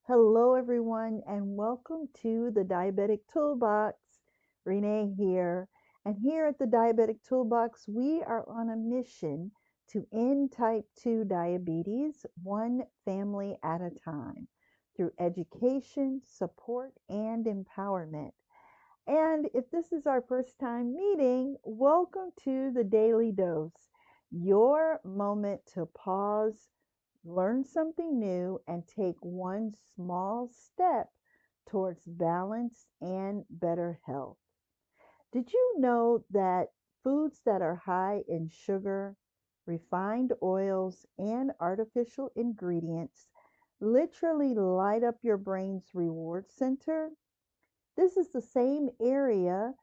Hello, everyone, and welcome to the Diabetic Toolbox. Renee here. And here at the Diabetic Toolbox, we are on a mission to end type 2 diabetes one family at a time through education, support, and empowerment. And if this is our first time meeting, welcome to the Daily Dose, your moment to pause, learn something new, and take one small step towards balance and better health. Did you know that foods that are high in sugar, refined oils, and artificial ingredients literally light up your brain's reward center? This is the same area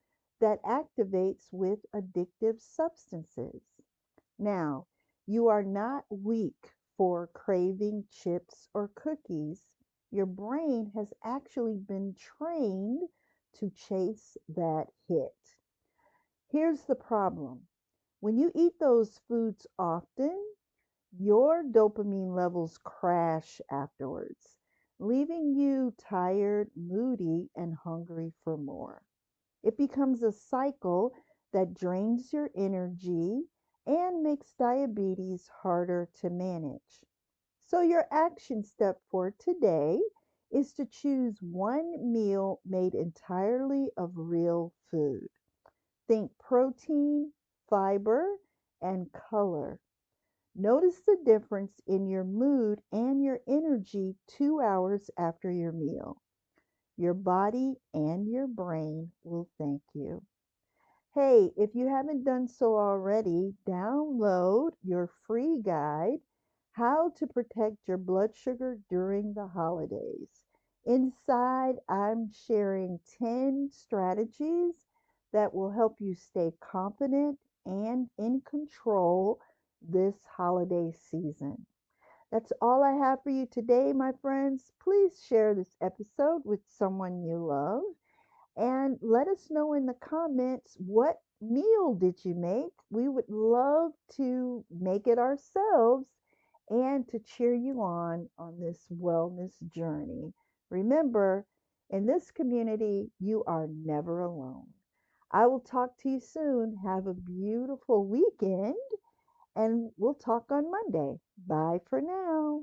that activates with addictive substances. Now, you are not weak for craving chips or cookies. Your brain has actually been trained to chase that hit. Here's the problem. When you eat those foods often, your dopamine levels crash afterwards, leaving you tired, moody, and hungry for more. It becomes a cycle that drains your energy and makes diabetes harder to manage. So, your action step for today is to choose one meal made entirely of real food. Think protein, fiber, and color. Notice the difference in your mood and your energy 2 hours after your meal. Your body and your brain will thank you. Hey, if you haven't done so already, download your free guide, How to Protect Your Blood Sugar During the Holidays. Inside, I'm sharing 10 strategies that will help you stay confident and in control this holiday season. That's all I have for you today, my friends. Please share this episode with someone you love and let us know in the comments, what meal did you make? We would love to make it ourselves and to cheer you on this wellness journey. Remember, in this community, you are never alone. I will talk to you soon. Have a beautiful weekend, and we'll talk on Monday. Bye for now.